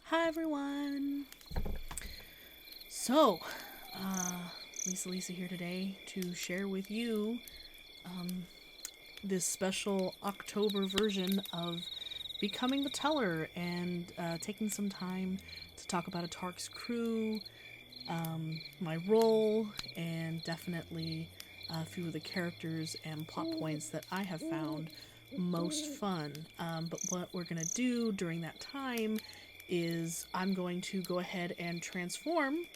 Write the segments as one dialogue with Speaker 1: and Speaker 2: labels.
Speaker 1: Hi everyone! So, LisaLisa here today to share with you this special October version of Becoming the Teller and taking some time to talk about Atarik's crew, my role, and definitely a few of the characters and plot points that I have found most fun. But what we're going to do during that time is I'm going to go ahead and transform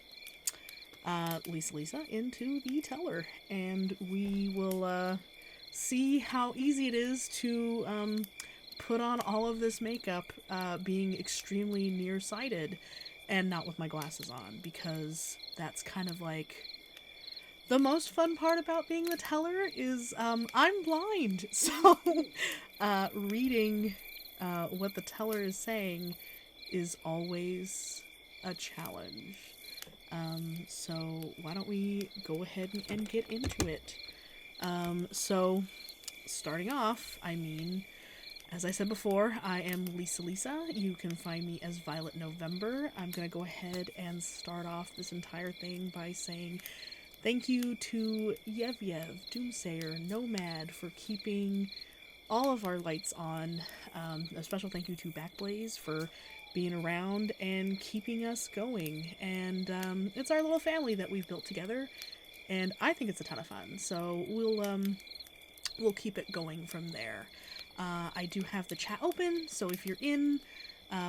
Speaker 1: LisaLisa into the teller, and we will see how easy it is to put on all of this makeup, being extremely nearsighted and not with my glasses on, because that's kind of like the most fun part about being the teller is I'm blind, so reading what the teller is saying is always a challenge. So why don't we go ahead and get into it? So starting off, as I said before, I am LisaLisa. You can find me as Violet November. I'm going to go ahead and start off this entire thing by saying thank you to Yev, Doomsayer, Nomad for keeping all of our lights on. A special thank you to Backblaze for being around and keeping us going. And it's our little family that we've built together, and I think it's a ton of fun. So we'll keep it going from there. I do have the chat open, so if you're in,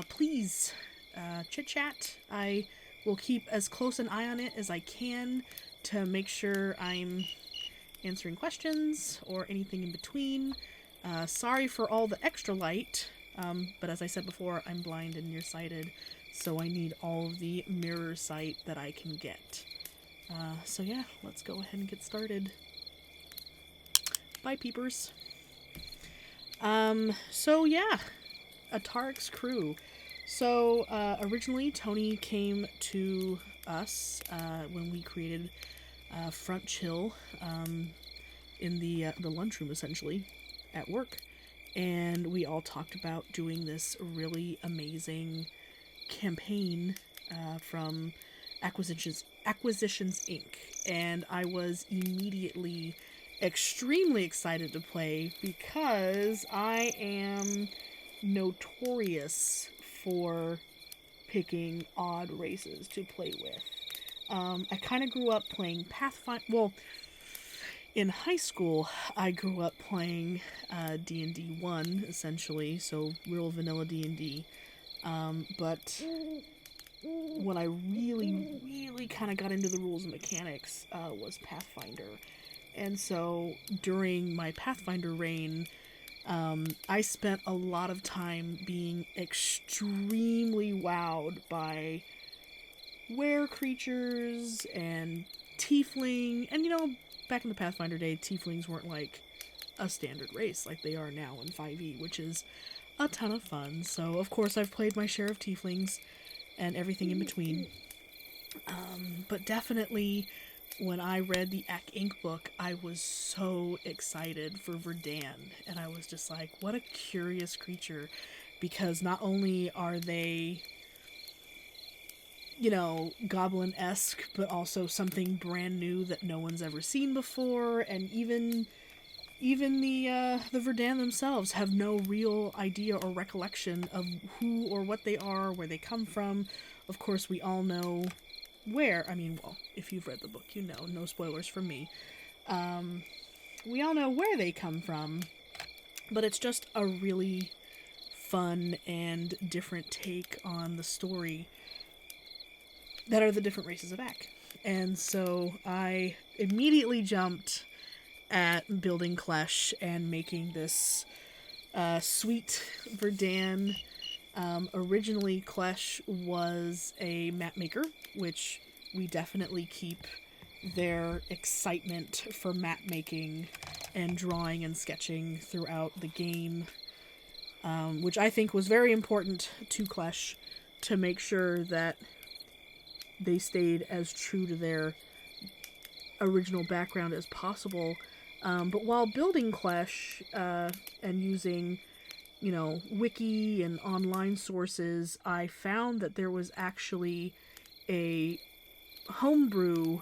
Speaker 1: please chit chat. I will keep as close an eye on it as I can to make sure I'm answering questions or anything in between. Sorry for all the extra light, but as I said before, I'm blind and nearsighted, so I need all of the mirror sight that I can get. So yeah, let's go ahead and get started. Bye, peepers. So yeah, Atarik's crew. So, originally Tony came to us, when we created, Frontchill, in the lunchroom, essentially, at work. And we all talked about doing this really amazing campaign, from Acquisitions Inc. And I was immediately extremely excited to play because I am notorious for picking odd races to play with. I kind of grew up playing Pathfinder. Well, in high school, I grew up playing D&D 1, essentially, so real vanilla D&D. But when I really kind of got into the rules and mechanics was Pathfinder. And so during my Pathfinder reign, I spent a lot of time being extremely wowed by were creatures and tiefling. And back in the Pathfinder day, tieflings weren't like a standard race like they are now in 5e, which is a ton of fun. So of course I've played my share of tieflings and everything in between. But definitely when I read the Ak Inc. book, I was so excited for Verdan, and I was just like, what a curious creature, because not only are they, goblin-esque, but also something brand new that no one's ever seen before, and even the Verdan themselves have no real idea or recollection of who or what they are, where they come from. Of course, we all know where. If you've read the book, no spoilers from me. We all know where they come from, but it's just a really fun and different take on the story that are the different races of Ak. And so I immediately jumped at building Klesh and making this sweet Verdan. Originally, Klesh was a map maker, which we definitely keep their excitement for map making and drawing and sketching throughout the game, which I think was very important to Klesh to make sure that they stayed as true to their original background as possible. But while building Klesh and using wiki and online sources, I found that there was actually a homebrew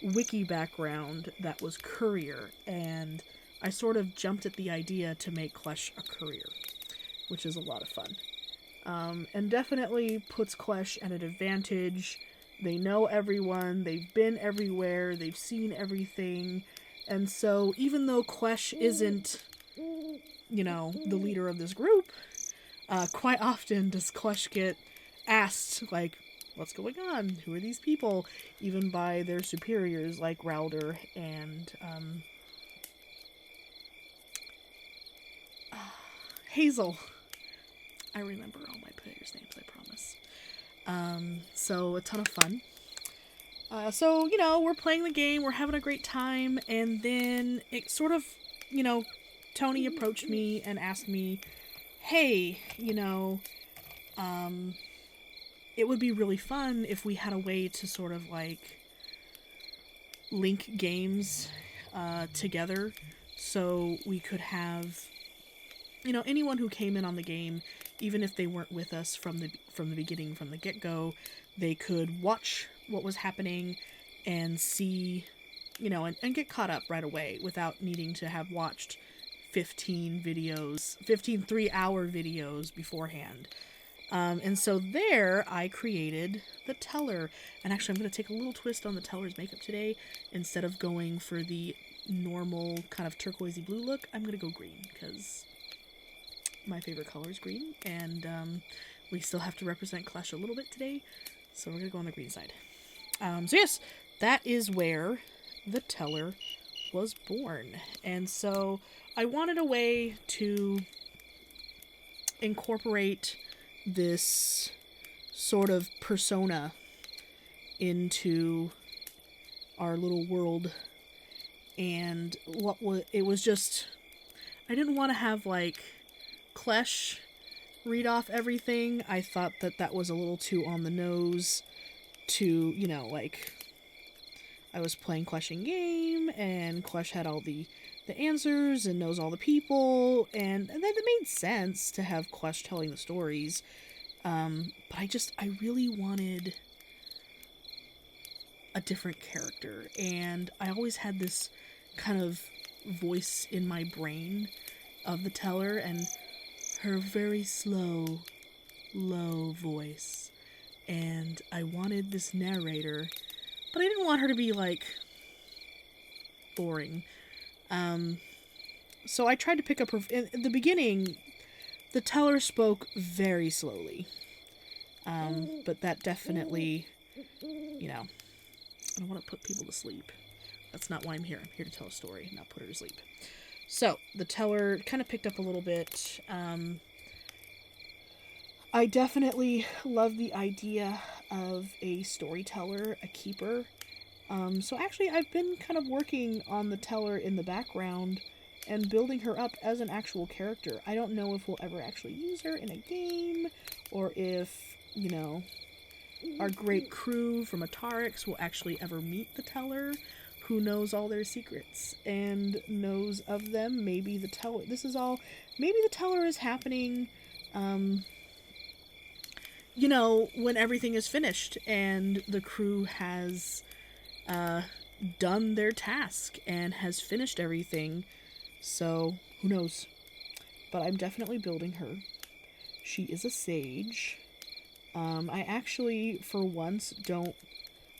Speaker 1: wiki background that was courier, and I sort of jumped at the idea to make Klesh a courier, which is a lot of fun. And definitely puts Klesh at an advantage. They know everyone, they've been everywhere, they've seen everything, and so even though Klesh isn't, the leader of this group, quite often does Klesh get asked, like, what's going on? Who are these people? Even by their superiors like Rauder and Hazel. I remember all my players' names, I promise. So a ton of fun. So, we're playing the game, we're having a great time, and then it sort of, Tony approached me and asked me, hey, it would be really fun if we had a way to sort of, like, link games together so we could have, anyone who came in on the game, even if they weren't with us from the beginning, from the get-go, they could watch what was happening and see, and get caught up right away without needing to have watched 15 3-hour videos beforehand. And so there I created the Teller. And actually I'm going to take a little twist on the Teller's makeup today. Instead of going for the normal kind of turquoisey blue look, I'm going to go green because my favorite color is green. And we still have to represent Klesh a little bit today. So we're going to go on the green side. So yes, that is where the Teller was born. And so I wanted a way to incorporate this sort of persona into our little world, and it was just, I didn't want to have like Klesh read off everything. I thought that was a little too on the nose to, like, I was playing Klesh in game and Klesh had all the answers and knows all the people, and that made sense to have Klesh telling the stories. But I really wanted a different character, and I always had this kind of voice in my brain of the Teller and her very slow, low voice, and I wanted this narrator, but I didn't want her to be, like, boring. So I tried to pick up her... In the beginning, the Teller spoke very slowly. But that definitely, I don't want to put people to sleep. That's not why I'm here. I'm here to tell a story, not put her to sleep. So, the Teller kind of picked up a little bit. I definitely love the idea of a storyteller, a keeper. So actually, I've been kind of working on the Teller in the background and building her up as an actual character. I don't know if we'll ever actually use her in a game, or if, our great crew from Atarik will actually ever meet the Teller, who knows all their secrets and knows of them. Maybe the Teller... Maybe the Teller is happening... when everything is finished and the crew has done their task and has finished everything. So, who knows? But I'm definitely building her. She is a sage. I actually, for once,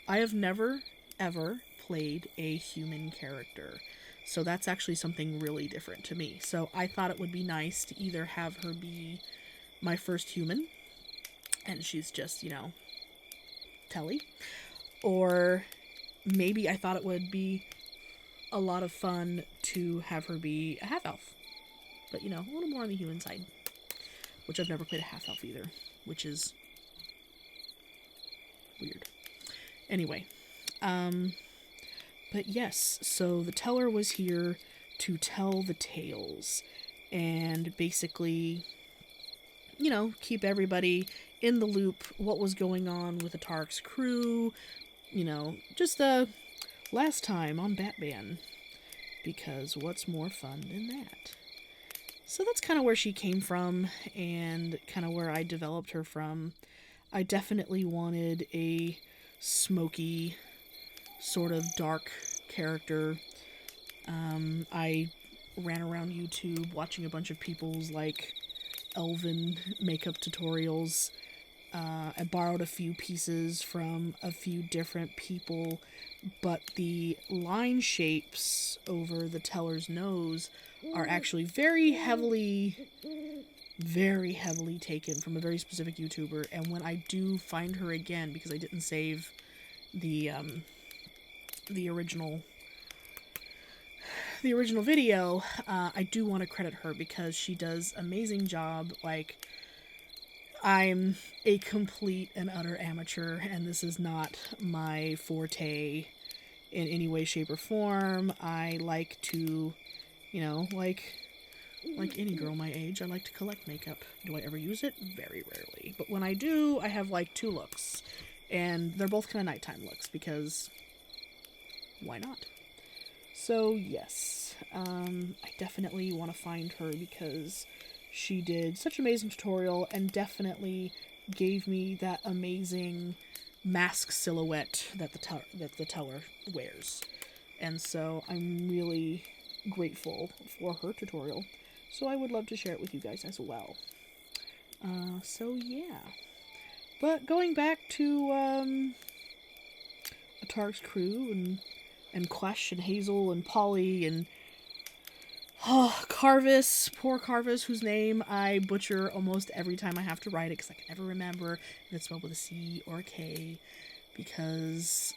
Speaker 1: I have never, ever played a human character. So that's actually something really different to me. So I thought it would be nice to either have her be my first human, and she's just, Telly. Or maybe I thought it would be a lot of fun to have her be a half-elf. But, a little more on the human side. Which I've never played a half-elf either. Which is weird. Anyway. But yes, so the Teller was here to tell the tales. And basically, keep everybody in the loop, what was going on with Atarik's crew, just last time on Batman, because what's more fun than that? So that's kind of where she came from and kind of where I developed her from. I definitely wanted a smoky, sort of dark character. I ran around YouTube watching a bunch of people's like elven makeup tutorials. I borrowed a few pieces from a few different people, but the line shapes over the teller's nose are actually very heavily taken from a very specific YouTuber. And when I do find her again, because I didn't save the original video, I do want to credit her because she does amazing job. Like, I'm a complete and utter amateur, and this is not my forte in any way, shape, or form. I like to, like any girl my age, I like to collect makeup. Do I ever use it? Very rarely. But when I do, I have like 2 looks, and they're both kind of nighttime looks because why not? So yes, I definitely want to find her because she did such an amazing tutorial and definitely gave me that amazing mask silhouette that the teller wears. And so I'm really grateful for her tutorial. So I would love to share it with you guys as well. So yeah. But going back to Atarik's crew and Quesh and Hazel and Polly and Carvis, poor Carvis, whose name I butcher almost every time I have to write it because I can never remember if it's spelled with a C or a K. Because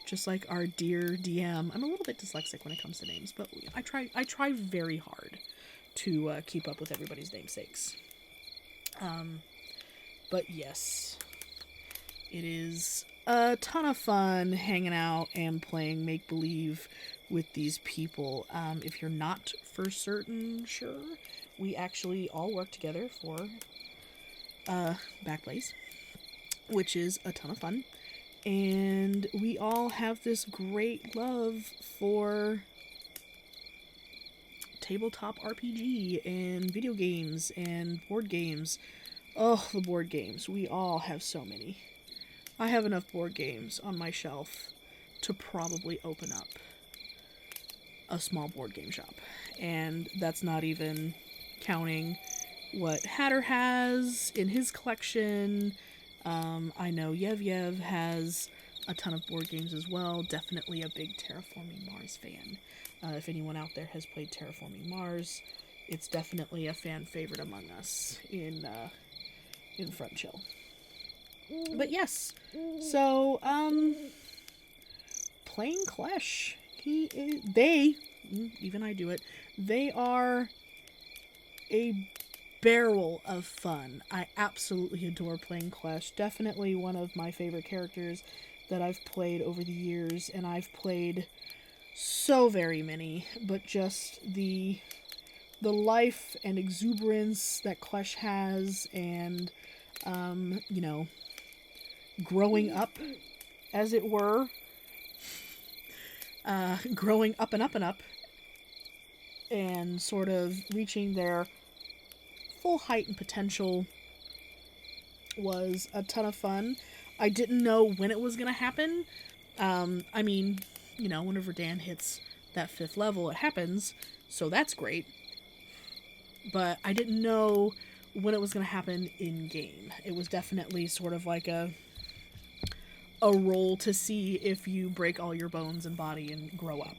Speaker 1: just like our dear DM, I'm a little bit dyslexic when it comes to names, but I try very hard to keep up with everybody's namesakes. But yes, it is a ton of fun hanging out and playing make-believe with these people. If you're not for certain sure, we actually all work together for Backblaze, which is a ton of fun. And we all have this great love for tabletop RPG and video games and board games. Oh, the board games. We all have so many. I have enough board games on my shelf to probably open up a small board game shop. And that's not even counting what Hatter has in his collection. I know Yev has a ton of board games as well. Definitely a big Terraforming Mars fan. If anyone out there has played Terraforming Mars, it's definitely a fan favorite among us in Frontchill. But yes, so playing Klesh, even I do it. They are a barrel of fun. I absolutely adore playing Klesh. Definitely one of my favorite characters that I've played over the years, and I've played so very many, but just the life and exuberance that Klesh has, and growing up, as it were, growing up and up and up, and sort of reaching their full height and potential was a ton of fun. I didn't know when it was going to happen. I mean, whenever Dan hits that 5th level, it happens, so that's great. But I didn't know when it was going to happen in-game. It was definitely sort of like a roll to see if you break all your bones and body and grow up.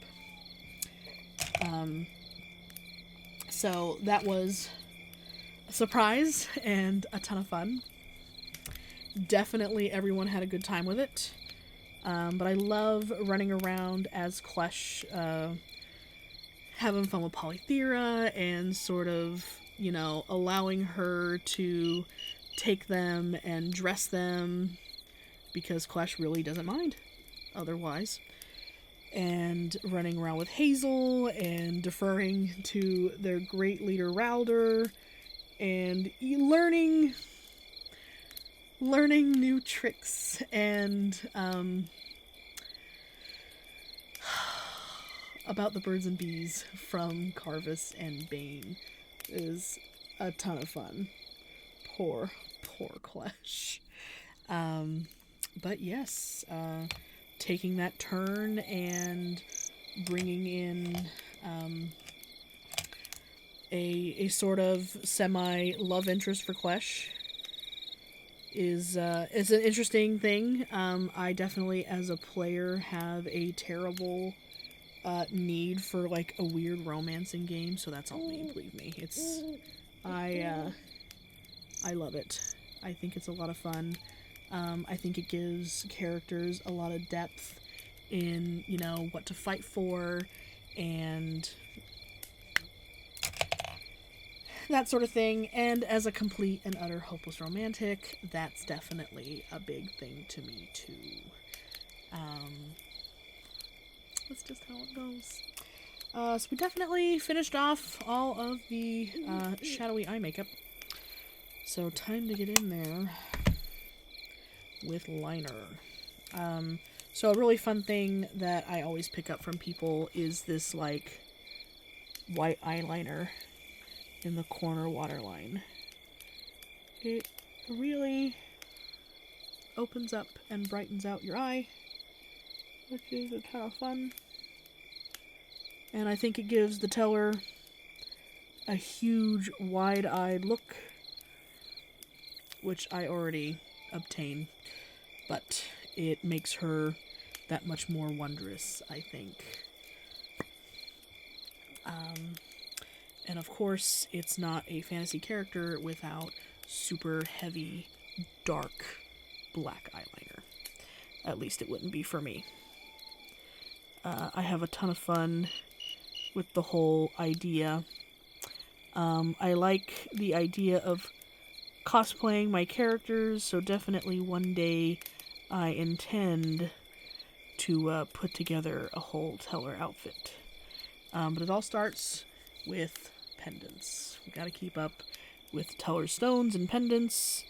Speaker 1: So that was a surprise and a ton of fun. Definitely everyone had a good time with it. But I love running around as Klesh, having fun with Polythera and sort of, allowing her to take them and dress them, because Klesh really doesn't mind otherwise. And running around with Hazel and deferring to their great leader Ralder and learning new tricks and about the birds and bees from Carvis and Bane. is a ton of fun. Poor Clash. But yes, taking that turn and bringing in a sort of semi-love interest for Clash is an interesting thing. I definitely, as a player, have a terrible need for like a weird romancing game, so that's all me, believe me. I love it. I think it's a lot of fun. I think it gives characters a lot of depth in, you know, what to fight for and that sort of thing. And as a complete and utter hopeless romantic, that's definitely a big thing to me too. That's just how it goes. So we definitely finished off all of the shadowy eye makeup. So time to get in there with liner. So a really fun thing that I always pick up from people is this like white eyeliner in the corner waterline. It really opens up and brightens out your eye, which is a ton of fun. And I think it gives the teller a huge wide-eyed look, which I already obtain, but it makes her that much more wondrous, I think. And of course, it's not a fantasy character without super heavy, dark black eyeliner. At least it wouldn't be for me. I have a ton of fun with the whole idea. I like the idea of cosplaying my characters, so definitely one day I intend to put together a whole teller outfit. But it all starts with pendants. We gotta keep up with teller stones and pendants.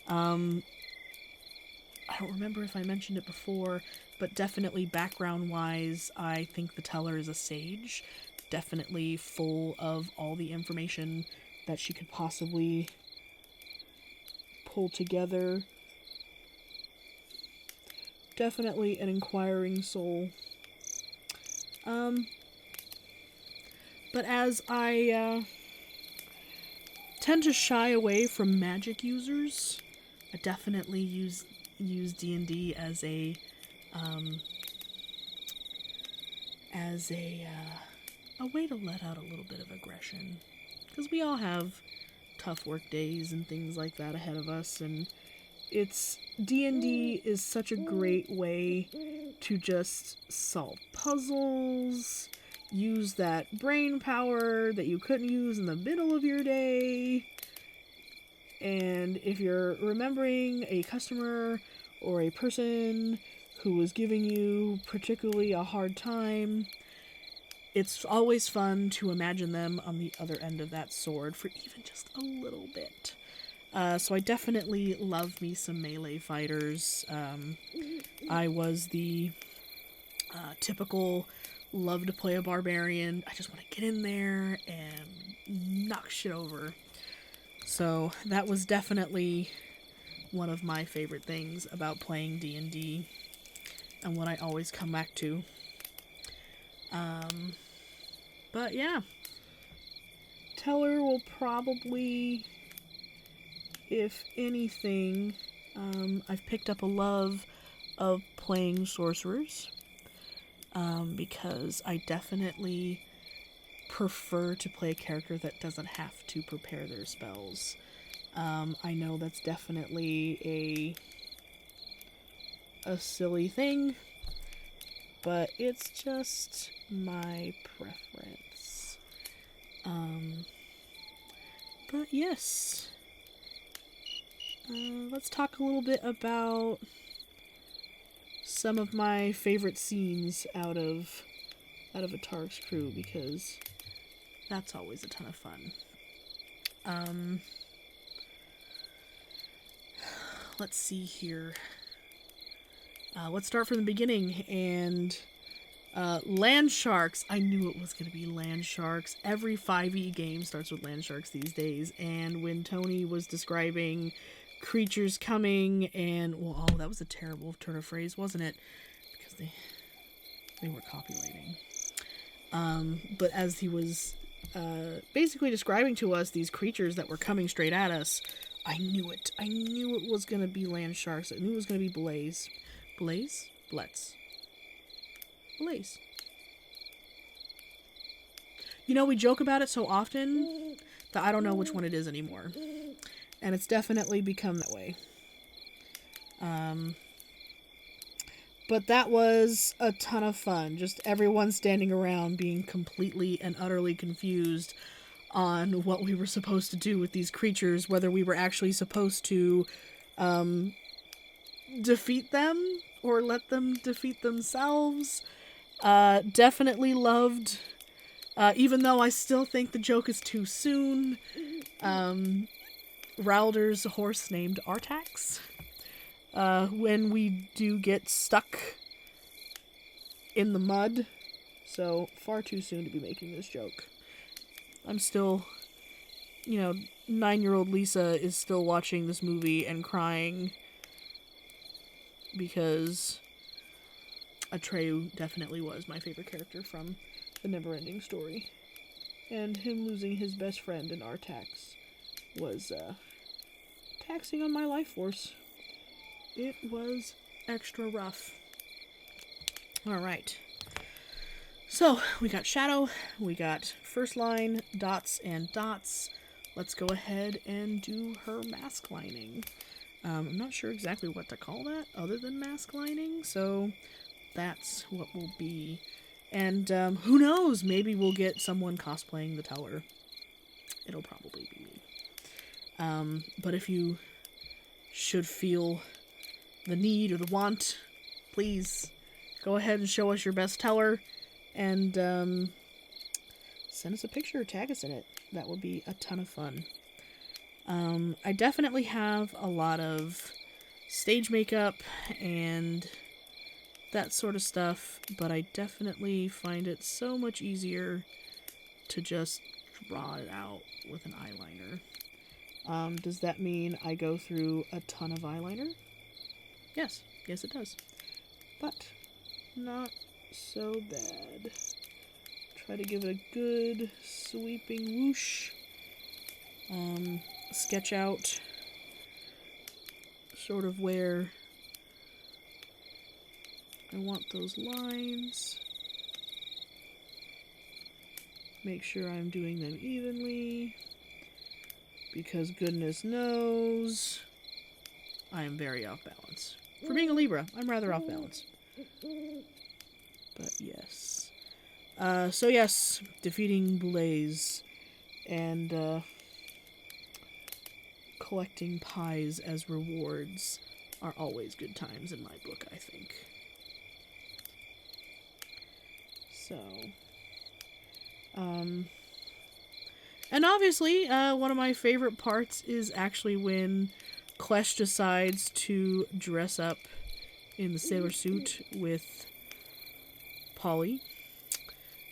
Speaker 1: I don't remember if I mentioned it before, but definitely background-wise, I think the teller is a sage. Definitely full of all the information that she could possibly pull together. Definitely an inquiring soul. But as I tend to shy away from magic users, I definitely use D&D as a way to let out a little bit of aggression, because we all have tough work days and things like that ahead of us, and D&D is such a great way to just solve puzzles, use that brain power that you couldn't use in the middle of your day. And if you're remembering a customer or a person who was giving you particularly a hard time, it's always fun to imagine them on the other end of that sword for even just a little bit. So I definitely love me some melee fighters. I was the typical love to play a barbarian. I just want to get in there and knock shit over. So that was definitely one of my favorite things about playing D&D, and what I always come back to. But yeah, Teller will probably, if anything, I've picked up a love of playing sorcerers, because I definitely prefer to play a character that doesn't have to prepare their spells. I know that's definitely a silly thing, but it's just my preference. But yes, let's talk a little bit about some of my favorite scenes out of Atarik's crew, because that's always a ton of fun. Let's see here. Let's start from the beginning and Land sharks. I knew it was going to be land sharks. Every 5e game starts with land sharks these days. And when Tony was describing creatures coming and... Well, oh, that was a terrible turn of phrase, wasn't it? Because they were copulating. But as he was basically describing to us these creatures that were coming straight at us, I knew it. I knew it was going to be land sharks. I knew it was going to be Blaze. Blaze? Blitz. Blaze. You know, we joke about it so often that I don't know which one it is anymore. And it's definitely become that way. But that was a ton of fun. Just everyone standing around being completely and utterly confused on what we were supposed to do with these creatures, whether we were actually supposed to defeat them or let them defeat themselves. Definitely loved, even though I still think the joke is too soon, Rowder's horse named Artax. When we do get stuck in the mud. So, far too soon to be making this joke. I'm still, 9-year-old Lisa is still watching this movie and crying because Atreyu definitely was my favorite character from the Neverending Story. And him losing his best friend in Artax was taxing on my life force. It was extra rough. Alright. So, we got Shadow, we got first line, dots, and dots. Let's go ahead and do her mask lining. I'm not sure exactly what to call that other than mask lining, so that's what will be. And who knows, maybe we'll get someone cosplaying the Teller. It'll probably be me. But if you should feel the need or the want, please go ahead and show us your best Teller and send us a picture or tag us in it. That would be a ton of fun. I definitely have a lot of stage makeup and that sort of stuff, but I definitely find it so much easier to just draw it out with an eyeliner. Does that mean I go through a ton of eyeliner? Yes it does. But not so bad. Try to give it a good sweeping whoosh. Sketch out sort of where I want those lines. Make sure I'm doing them evenly, because goodness knows I am very off balance. For being a Libra, I'm rather off balance. But yes. So yes, defeating Blaze and collecting pies as rewards are always good times in my book, I think. So, and obviously, one of my favorite parts is actually when Klesh decides to dress up in the sailor suit with Polly.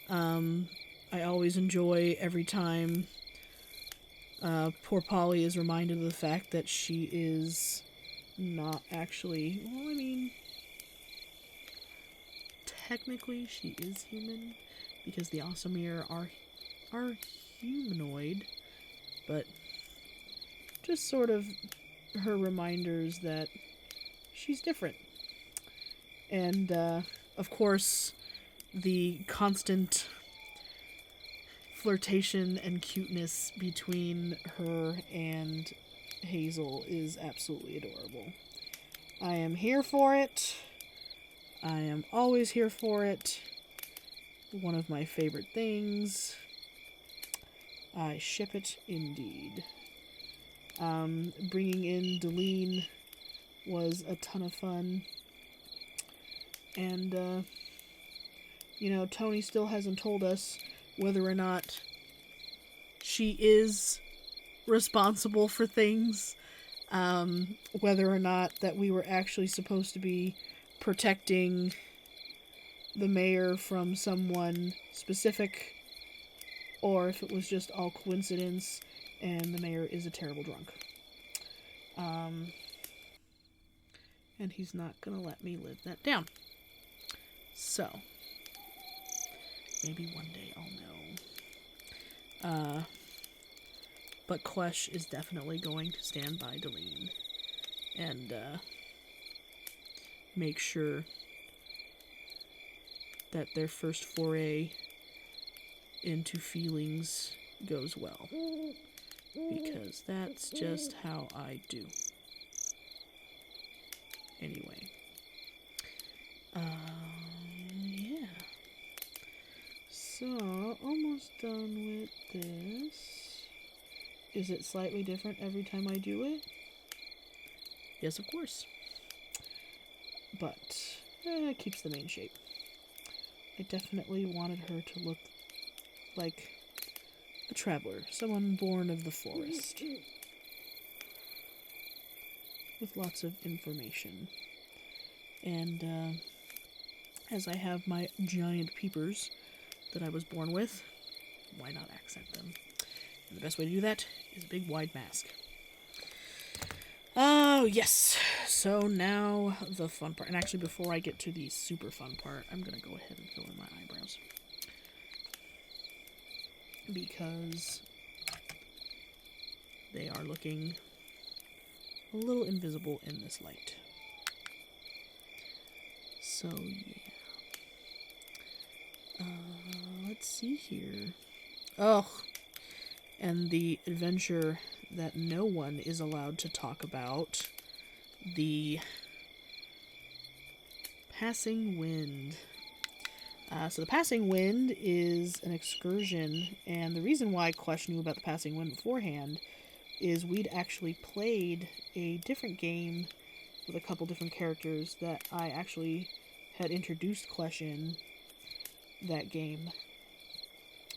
Speaker 1: I always enjoy every time poor Polly is reminded of the fact that she is not actually, well, I mean, technically she is human, because the Aasimar are humanoid, but just sort of her reminders that she's different. And, of course, the constant flirtation and cuteness between her and Hazel is absolutely adorable. I am here for it. I am always here for it. One of my favorite things. I ship it indeed. Bringing in Deline was a ton of fun. And, Tony still hasn't told us whether or not she is responsible for things. Whether or not that we were actually supposed to be protecting the mayor from someone specific, or if it was just all coincidence and the mayor is a terrible drunk. And he's not going to let me live that down. So, maybe one day I'll know. But Klesh is definitely going to stand by Deline and make sure that their first foray into feelings goes well. Because that's just how I do. Anyway. Yeah. So, almost done with this. Is it slightly different every time I do it? Yes, of course. But, it keeps the main shape. I definitely wanted her to look like a traveler, someone born of the forest, with lots of information. And as I have my giant peepers that I was born with, why not accent them? And the best way to do that is a big wide mask. Oh, yes. So now the fun part. And actually, before I get to the super fun part, I'm going to go ahead and fill in my eyebrows. Because they are looking a little invisible in this light. So, yeah. Let's see here. Oh, and the adventure that no one is allowed to talk about. The Passing Wind. So the Passing Wind is an excursion, and the reason why Klesh knew about the Passing Wind beforehand is we'd actually played a different game with a couple different characters that I actually had introduced Klesh in that game,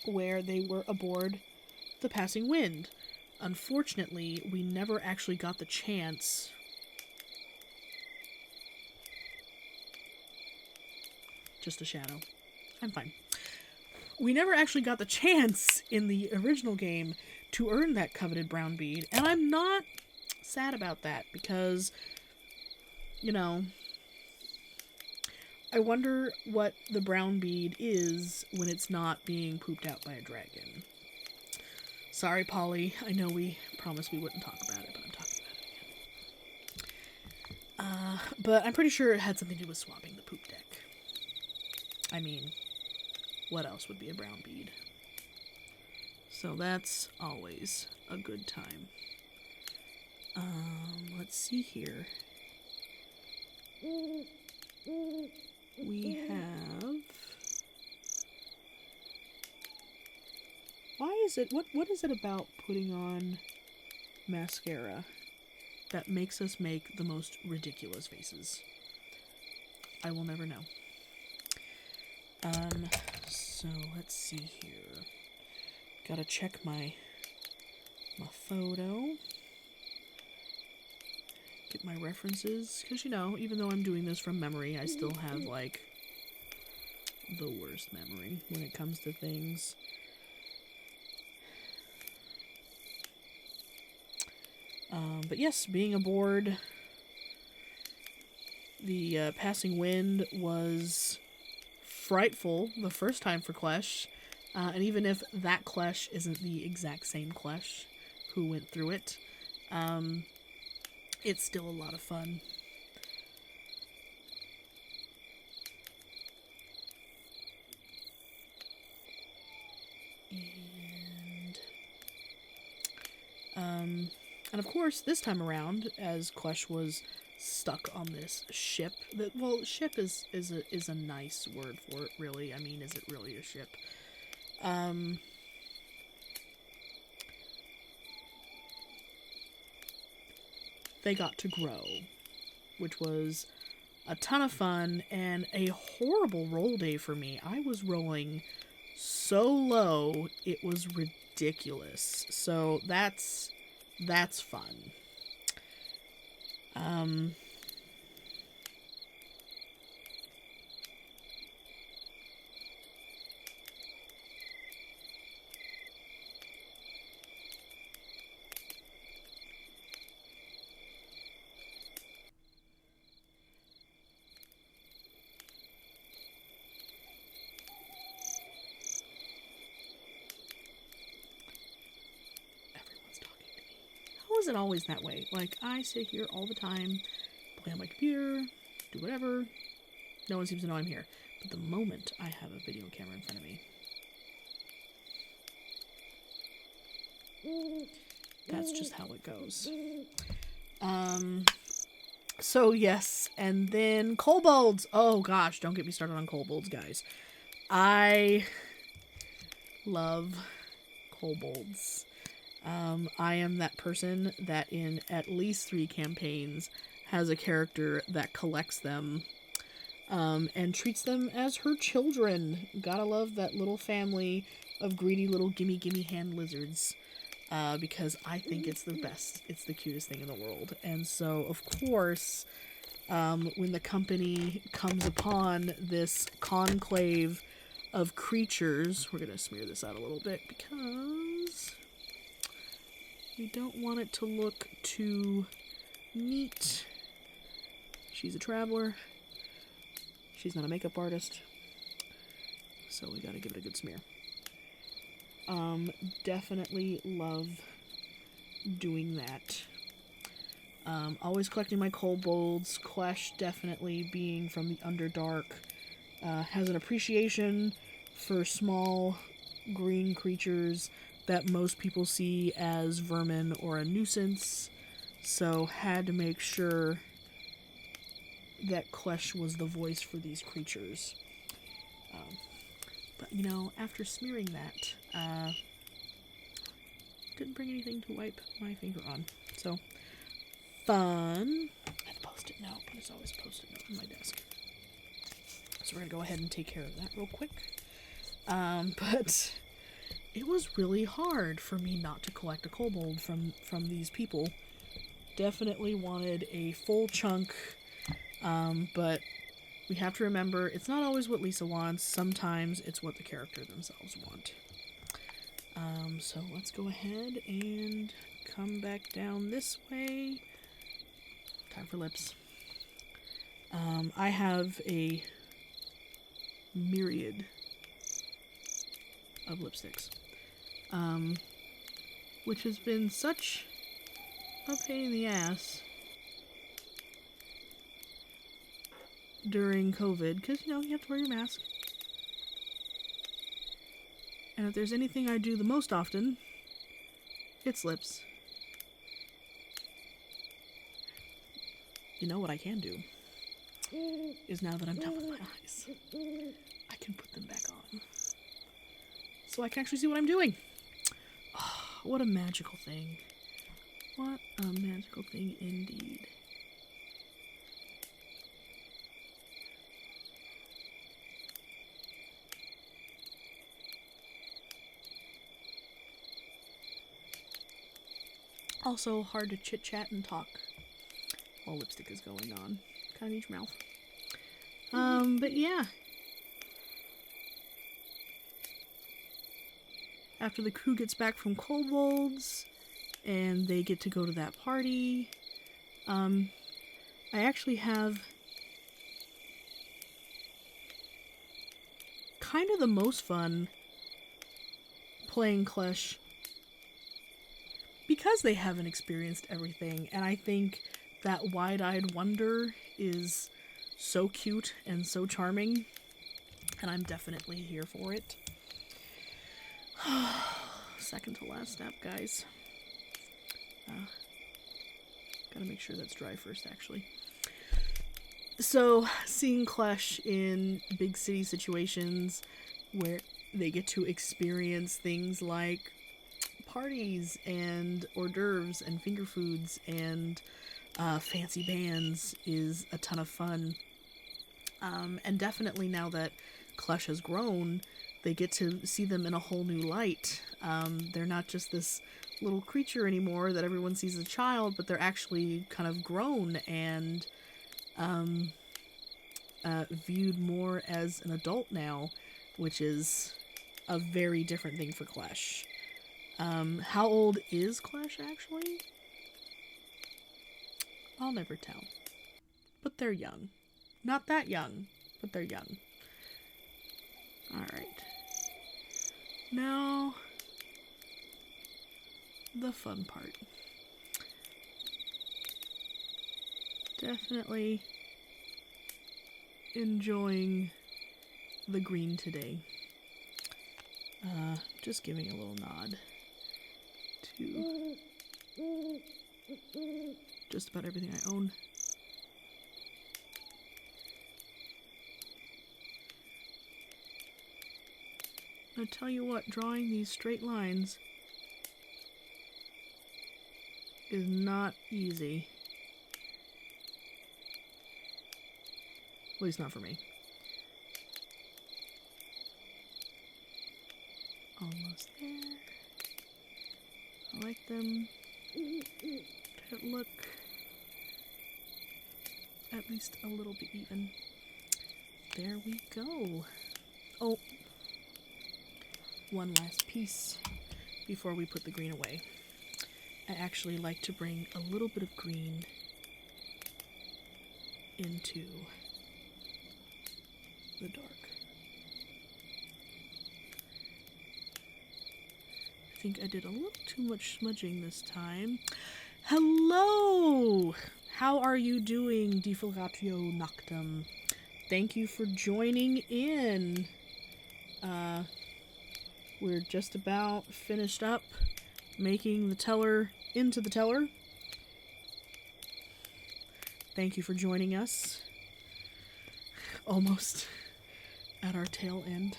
Speaker 1: where they were aboard the Passing Wind. Unfortunately, we never actually got the chance just a shadow. I'm fine. We never actually got the chance in the original game to earn that coveted brown bead, and I'm not sad about that because, you know, I wonder what the brown bead is when it's not being pooped out by a dragon. Sorry, Polly. I know we promised we wouldn't talk about it, but I'm talking about it again. But I'm pretty sure it had something to do with swapping the poop deck. I mean, what else would be a brown bead? So that's always a good time. Let's see here. We have... Why is it... What is it about putting on mascara that makes us make the most ridiculous faces? I will never know. So let's see here. Gotta check my photo. Get my references. Because, you know, even though I'm doing this from memory, I still have, like, the worst memory when it comes to things. But yes, being aboard the Passing Wind was frightful the first time for Klesh. And even if that Klesh isn't the exact same Klesh who went through it, it's still a lot of fun. And of course, this time around, as Klesh was stuck on this ship, ship is a nice word for it, really. I mean, is it really a ship? They got to grow, which was a ton of fun and a horrible roll day for me. I was rolling so low, it was ridiculous. So that's fun. is it always that way? Like, I sit here all the time, play on my computer, do whatever. No one seems to know I'm here. But the moment I have a video camera in front of me, that's just how it goes. So yes, and then kobolds. Oh gosh, don't get me started on kobolds, guys. I love kobolds. I am that person that in at least 3 campaigns has a character that collects them and treats them as her children. Gotta love that little family of greedy little gimme gimme hand lizards. Because I think it's the best. It's the cutest thing in the world. And so, of course, when the company comes upon this conclave of creatures, we're going to smear this out a little bit because we don't want it to look too neat. She's a traveler. She's not a makeup artist. So we got to give it a good smear. Definitely love doing that. Always collecting my kobolds. Klesh definitely being from the Underdark. Has an appreciation for small green creatures that most people see as vermin or a nuisance. So had to make sure that Klesh was the voice for these creatures. But, you know, after smearing that, didn't bring anything to wipe my finger on. So, fun. I have a post-it note, but there's always a post-it note on my desk. So we're going to go ahead and take care of that real quick. But it was really hard for me not to collect a kobold from these people. Definitely wanted a full chunk, but we have to remember, it's not always what Lisa wants. Sometimes it's what the character themselves want. So let's go ahead and come back down this way. Time for lips. I have a myriad of lipsticks, which has been such a pain in the ass during COVID, because, you know, you have to wear your mask. And if there's anything I do the most often, it's lips. You know what I can do is, now that I'm done with my eyes, I can put them back on. So I can actually see what I'm doing. Oh, what a magical thing. What a magical thing indeed. Also hard to chit-chat and talk while lipstick is going on. Kind of needs your mouth. But yeah. After the crew gets back from kobolds, and they get to go to that party, I actually have kind of the most fun playing Klesh because they haven't experienced everything, and I think that wide-eyed wonder is so cute and so charming, and I'm definitely here for it. Second to last step, guys. Gotta make sure that's dry first, actually. So, seeing Klesh in big city situations where they get to experience things like parties and hors d'oeuvres and finger foods and fancy bands is a ton of fun. And definitely now that Klesh has grown, they get to see them in a whole new light. They're not just this little creature anymore that everyone sees as a child, but they're actually kind of grown and viewed more as an adult now, which is a very different thing for Klesh. How old is Klesh, actually? I'll never tell. But they're young. Not that young, but they're young. Alright. Now, the fun part. Definitely enjoying the green today. Just giving a little nod to just about everything I own. I tell you what, drawing these straight lines is not easy. At least not for me. Almost there. I like them to look at least a little bit even. There we go. Oh, one last piece before we put the green away. I actually like to bring a little bit of green into the dark. I think I did a little too much smudging this time. Hello! How are you doing, Defilgatio Noctum? Thank you for joining in. We're just about finished up making the teller into the teller. Thank you for joining us. Almost at our tail end.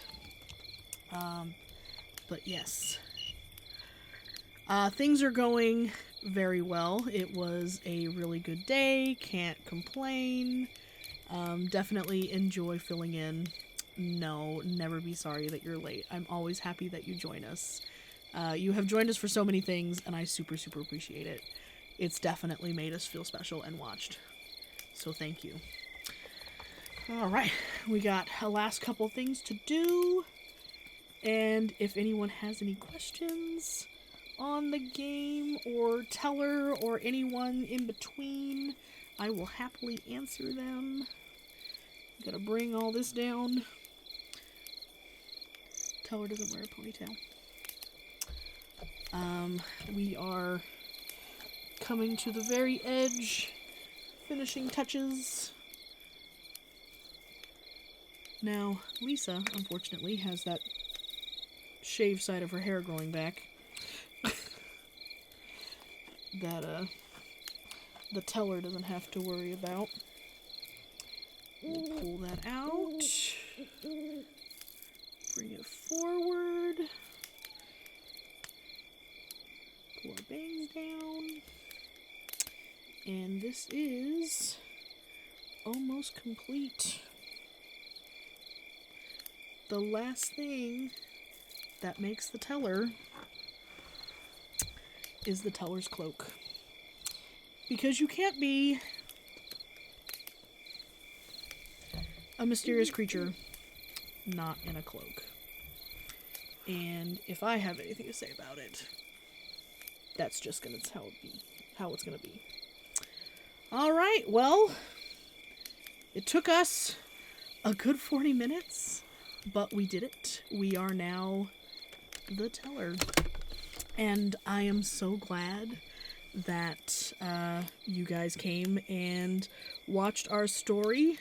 Speaker 1: But yes. Things are going very well. It was a really good day. Can't complain. Definitely enjoy filling in. No, never be sorry that you're late. I'm always happy that you join us. You have joined us for so many things, and I super, super appreciate it. It's definitely made us feel special and watched. So thank you. Alright, we got a last couple things to do. And if anyone has any questions on the game or teller or anyone in between, I will happily answer them. Gotta bring all this down. Teller doesn't wear a ponytail. We are coming to the very edge. Finishing touches. Now, Lisa, unfortunately, has that shaved side of her hair growing back. That, the teller doesn't have to worry about. We'll pull that out. Bring it forward. Pull our bangs down. And this is almost complete. The last thing that makes the teller is the teller's cloak. Because you can't be a mysterious creature not in a cloak. And if I have anything to say about it, that's just gonna how it's gonna be. Alright, well, it took us a good 40 minutes, but we did it. We are now the teller. And I am so glad that you guys came and watched our story.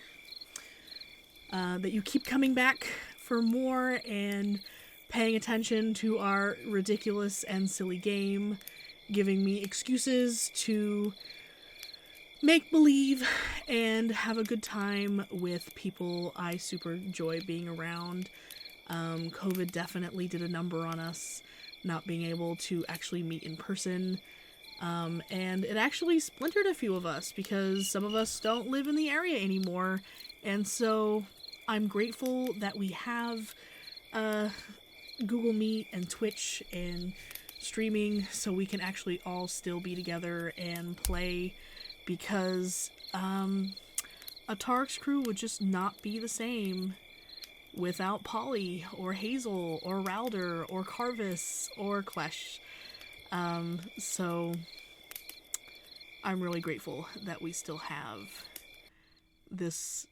Speaker 1: That you keep coming back for more and paying attention to our ridiculous and silly game, giving me excuses to make believe and have a good time with people I super enjoy being around. COVID definitely did a number on us, not being able to actually meet in person. And it actually splintered a few of us because some of us don't live in the area anymore. And so I'm grateful that we have Google Meet and Twitch and streaming so we can actually all still be together and play, because Atarik's crew would just not be the same without Polly or Hazel or Ralder or Carvis or Klesh. So I'm really grateful that we still have this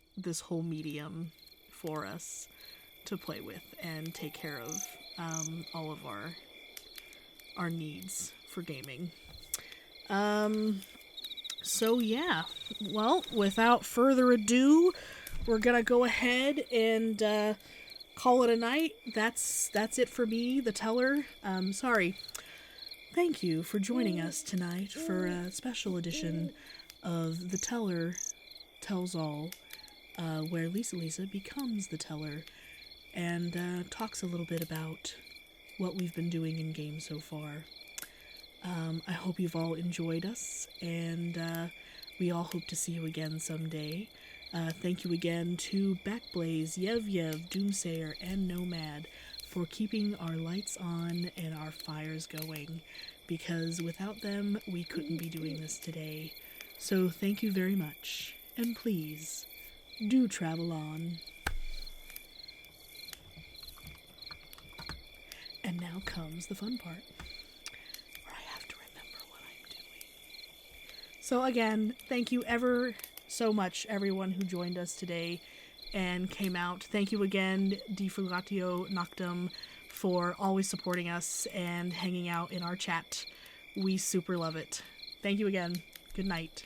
Speaker 1: whole medium for us to play with and take care of all of our needs for gaming. So yeah, well, without further ado, we're gonna go ahead and call it a night. That's it for me, the teller. Sorry. Thank you for joining us tonight for a special edition of The Teller Tells All, where LisaLisa becomes the teller and talks a little bit about what we've been doing in game so far. I hope you've all enjoyed us, and we all hope to see you again someday. Thank you again to Backblaze, Yev, Doomsayer, and Nomad for keeping our lights on and our fires going, because without them, we couldn't be doing this today. So thank you very much, and please, do travel on. And now comes the fun part, where I have to remember what I'm doing. So again, thank you ever so much, everyone who joined us today and came out. Thank you again, Defrugatio Noctum, for always supporting us and hanging out in our chat. We super love it. Thank you again. Good night.